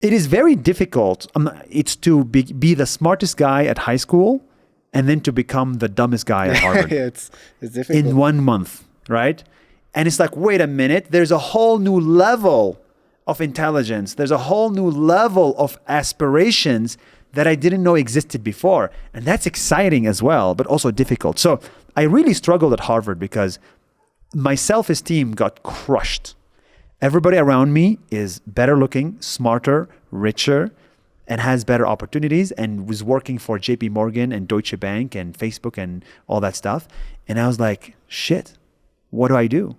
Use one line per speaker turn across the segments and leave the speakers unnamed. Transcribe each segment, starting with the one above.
It is very difficult. It's to be the smartest guy at high school and then to become the dumbest guy at Harvard.
It's difficult.
In 1 month, right? And it's like, wait a minute, there's a whole new level of intelligence. There's a whole new level of aspirations that I didn't know existed before. And that's exciting as well, but also difficult. So I really struggled at Harvard because my self-esteem got crushed. Everybody around me is better looking, smarter, richer, and has better opportunities and was working for JP Morgan and Deutsche Bank and Facebook and all that stuff. And I was like, shit, what do I do?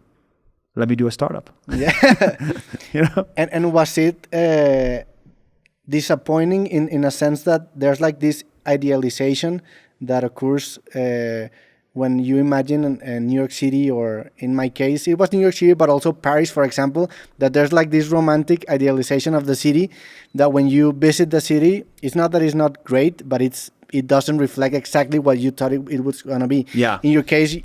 Let me do a startup.
Yeah.
You know?
And was it disappointing in a sense that there's like this idealization that occurs when you imagine New York City, or in my case, it was New York City, but also Paris, for example, that there's like this romantic idealization of the city that when you visit the city, it's not that it's not great, but it doesn't reflect exactly what you thought it was going to be.
Yeah.
In your case,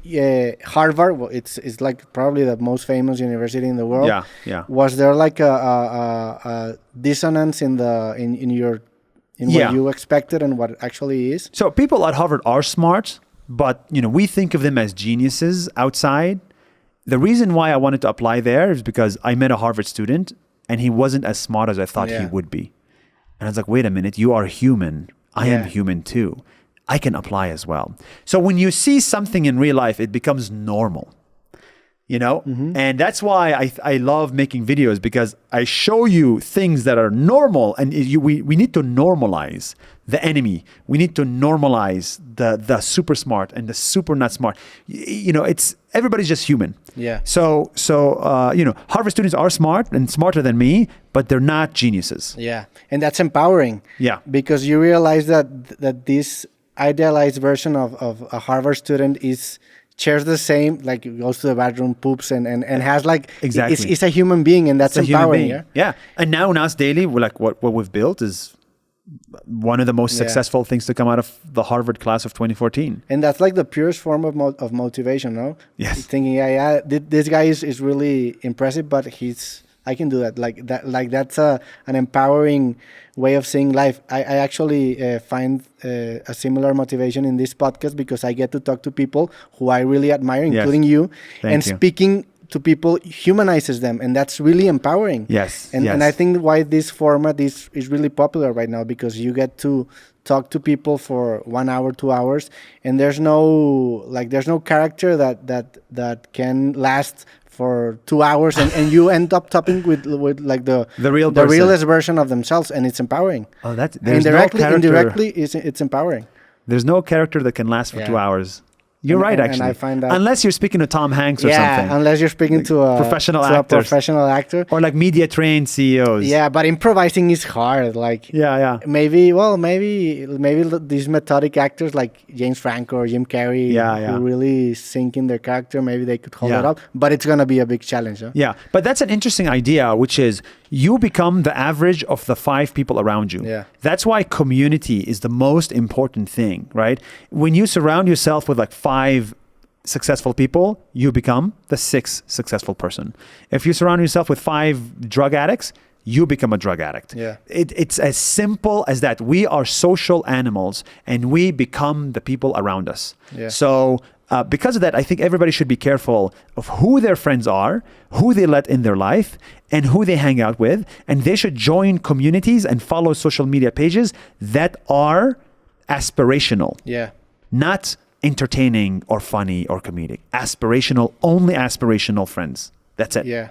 Harvard, well, it's like probably the most famous university in the world.
Yeah, yeah.
Was there like a dissonance in what you expected and what actually is?
So people at Harvard are smart, but we think of them as geniuses outside. The reason why I wanted to apply there is because I met a Harvard student and he wasn't as smart as I thought he would be. And I was like, wait a minute, you are human. I am human too. I can apply as well. So when you see something in real life, it becomes normal, And that's why I love making videos, because I show you things that are normal, and we need to normalize the enemy. We need to normalize the super smart and the super not smart. It's everybody's just human.
Yeah.
So Harvard students are smart and smarter than me, but they're not geniuses.
Yeah, and that's empowering. Yeah, because you realize that this idealized version of a Harvard student shares the same, like goes to the bathroom, poops, and has like
exactly.
It's a human being, and that's empowering.
Yeah. And now Nas Daily, we're like what we've built is one of the most successful things to come out of the Harvard class of 2014.
And that's like the purest form of motivation, no?
Yes.
Thinking, this guy is really impressive, but I can do that. Like that's an empowering way of seeing life. I actually find a similar motivation in this podcast because I get to talk to people who I really admire, including you.
Thank you.
Speaking to people humanizes them, and that's really empowering.
Yes.
And I think why this format is really popular right now, because you get to talk to people for 1 hour, 2 hours, and there's no character that can last for 2 hours, and you end up talking with like the realest version of themselves, and it's empowering.
Oh, that's
indirectly it's empowering.
There's no character that can last for 2 hours. You're right, actually.
And I find that
unless you're speaking to Tom Hanks or something.
Yeah, unless you're speaking to a professional actor.
Or like media-trained CEOs.
Yeah, but improvising is hard. Like, maybe these methodic actors like James Franco or Jim Carrey who really sink in their character, maybe they could hold it up. But it's going to be a big challenge. Huh?
Yeah, but that's an interesting idea, which is you become the average of the 5 people around you.
Yeah.
That's why community is the most important thing, right? When you surround yourself with like 5 successful people, you become the 6th successful person. If you surround yourself with 5 drug addicts, you become a drug addict.
Yeah.
It's as simple as that. We are social animals, and we become the people around us.
Yeah.
So because of that, I think everybody should be careful of who their friends are, who they let in their life, and who they hang out with. And they should join communities and follow social media pages that are aspirational.
Yeah.
Not entertaining or funny or comedic. Aspirational, only aspirational friends. That's it.
Yeah.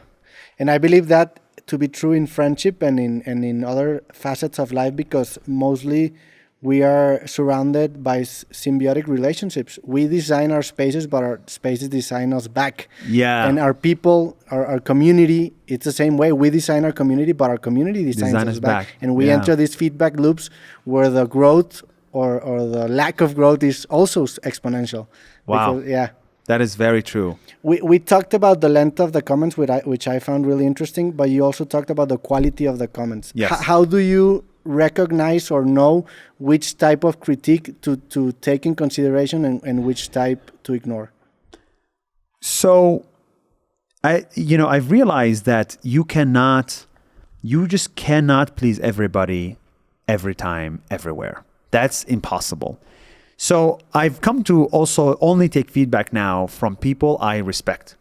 And I believe that to be true in friendship and in other facets of life, because mostly we are surrounded by symbiotic relationships. We design our spaces, but our spaces design us back.
Yeah.
And our people, our community, it's the same way. We design our community, but our community designs us back. And we enter these feedback loops where the growth or the lack of growth is also exponential.
Wow.
Because,
that is very true.
We talked about the length of the comments, which I found really interesting, but you also talked about the quality of the comments.
Yes.
How do you recognize or know which type of critique to take in consideration and which type to ignore?
So, I've realized that you cannot You just cannot please everybody every time, everywhere. That's impossible. So I've come to also only take feedback now from people I respect.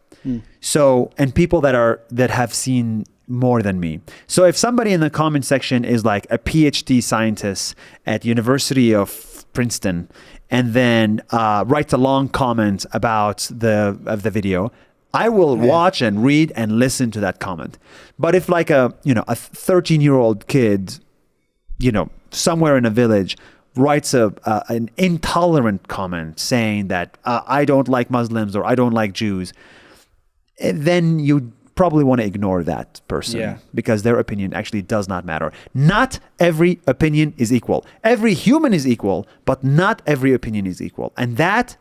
So, and people that have seen more than me. So if somebody in the comment section is like a PhD scientist at University of Princeton, and then writes a long comment about the video, I will watch and read and listen to that comment. But if like a 13-year-old kid, somewhere in a village writes an intolerant comment saying that I don't like Muslims or I don't like Jews, then you probably want to ignore that person because their opinion actually does not matter. Not every opinion is equal. Every human is equal, but not every opinion is equal. And that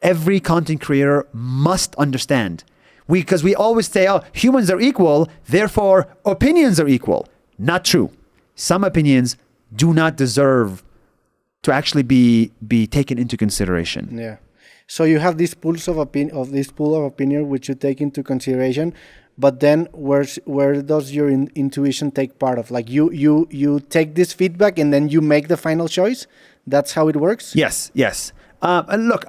every content creator must understand. Because we always say, oh, humans are equal, therefore opinions are equal. Not true. Some opinions do not deserve to actually be taken into consideration.
Yeah. So you have this pool of opinion which you take into consideration, but then where does your intuition take part of? Like you take this feedback and then you make the final choice. That's how it works.
Yes. And look,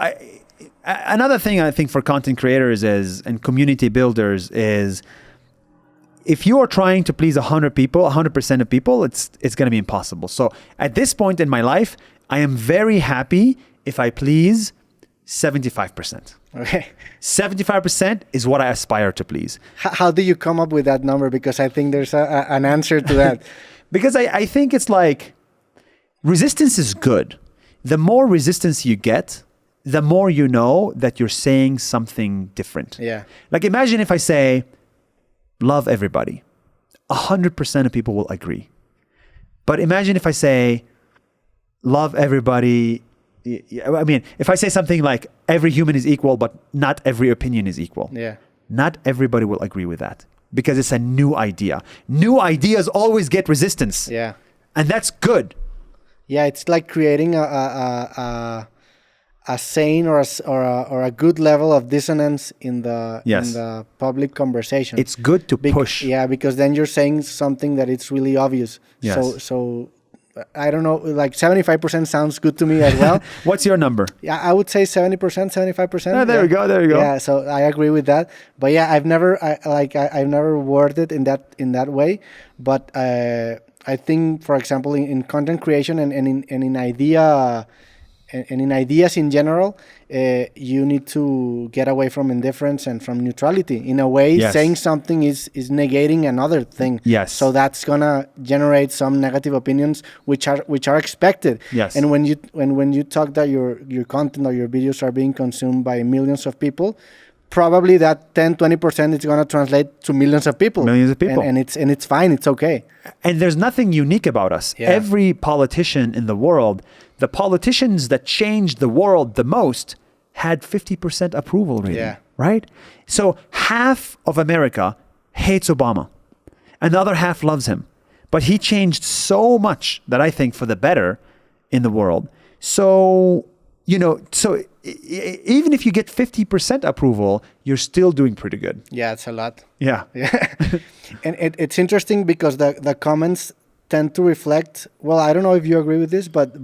another thing I think for content creators and community builders is, if you are trying to please 100% of people, it's going to be impossible. So at this point in my life, I am very happy if I please 75%.
Okay.
75% is what I aspire to please.
How do you come up with that number? Because I think there's an answer to that.
Because I think it's like, resistance is good. The more resistance you get, the more you know that you're saying something different.
Yeah.
Like imagine if I say, love everybody. 100% of people will agree. But imagine if I say, love everybody. I mean, if I say something like every human is equal, but not every opinion is equal.
Yeah.
Not everybody will agree with that because it's a new idea. New ideas always get resistance.
Yeah.
And that's good.
Yeah, it's like creating a sane or a good level of dissonance in the public conversation.
It's good to push.
Yeah, because then you're saying something that it's really obvious.
Yes.
So I don't know, like 75% sounds good to me as well.
What's your number?
Yeah, I would say 70%, 75%.
Oh, there we go.
Yeah, so I agree with that. But yeah, I've never worded in that way. But I think, for example, in content creation and in ideas in general, you need to get away from indifference and from neutrality. In a way, saying something is negating another thing.
Yes.
So that's gonna generate some negative opinions, which are expected.
Yes.
And when you talk that your content or your videos are being consumed by millions of people, probably that 10-20% is gonna translate to millions of people.
Millions of people.
And it's fine. It's okay.
And there's nothing unique about us.
Yeah.
Every politician in the world, the politicians that changed the world the most had 50% approval rating.
Yeah.
Right? So half of America hates Obama and the other half loves him. But he changed so much that I think for the better in the world. So, even if you get 50% approval, you're still doing pretty good.
Yeah, it's a lot.
Yeah.
And it's interesting because the comments tend to reflect, well, I don't know if you agree with this, but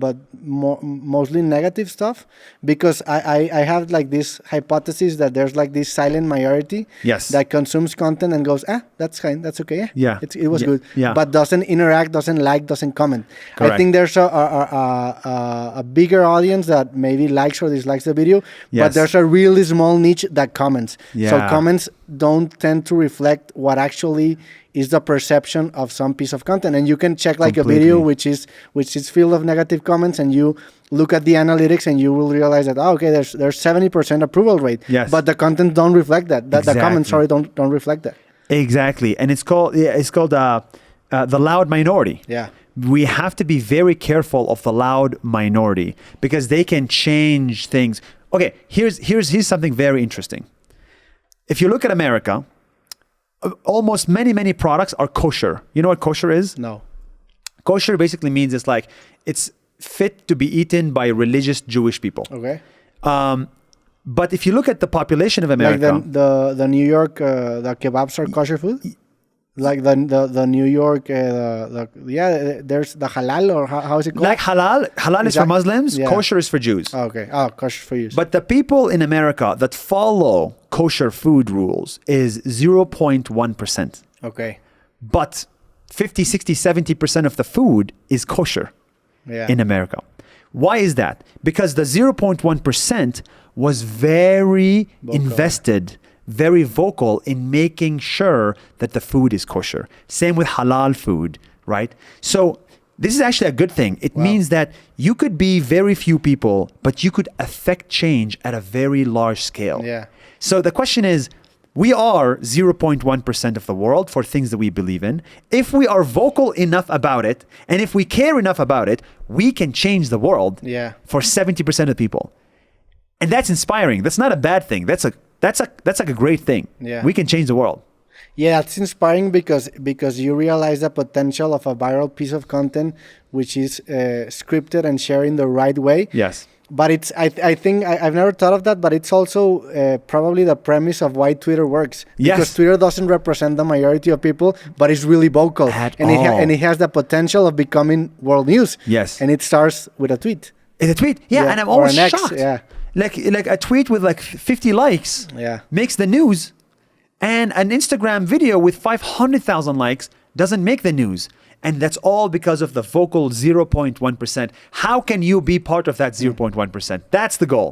mostly negative stuff, because I have like this hypothesis that there's like this silent majority that consumes content and goes, that's fine, that's okay, it was good, but doesn't interact, doesn't comment. Correct. I think there's a bigger audience that maybe likes or dislikes the video, but there's a really small niche that comments. So comments don't tend to reflect what actually is the perception of some piece of content. And you can check like completely. A video which is filled of negative comments, and you look at the analytics and you will realize that there's 70% approval rate.
Yes.
But the content don't reflect that.
Exactly.
The comments don't reflect that.
Exactly. And it's called the loud minority.
Yeah.
We have to be very careful of the loud minority because they can change things. Okay, here's something very interesting. If you look at America, almost many products are kosher. You know what kosher is?
No.
Kosher basically means it's fit to be eaten by religious Jewish people.
Okay.
But if you look at the population of America,
like the New York the kebabs are kosher food. Like the New York, there's the halal, or how is it called?
Like halal is for Muslims,
yeah.
kosher is for Jews.
Okay, kosher for you.
But the people in America that follow kosher food rules is 0.1%.
Okay.
But 50, 60, 70% of the food is kosher in America. Why is that? Because the 0.1% was very invested, very vocal in making sure that the food is kosher. Same with halal food, right? So this is actually a good thing. It means that you could be very few people, but you could affect change at a very large scale.
Yeah.
So the question is, we are 0.1% of the world for things that we believe in. If we are vocal enough about it, and if we care enough about it, we can change the world for 70% of people. And that's inspiring. That's not a bad thing. That's like a great thing.
Yeah.
We can change the world.
Yeah, it's inspiring because you realize the potential of a viral piece of content, which is scripted and shared in the right way.
Yes.
But it's I think I've never thought of that, but it's also probably the premise of why Twitter works. Because Twitter doesn't represent the majority of people, but it's really vocal. And it has the potential of becoming world news.
Yes.
And it starts with a tweet.
In a tweet. Yeah, and I'm always shocked.
Yeah.
Like a tweet with like 50 likes makes the news, and an Instagram video with 500,000 likes doesn't make the news. And that's all because of the vocal 0.1%. How can you be part of that 0.1%? That's the goal.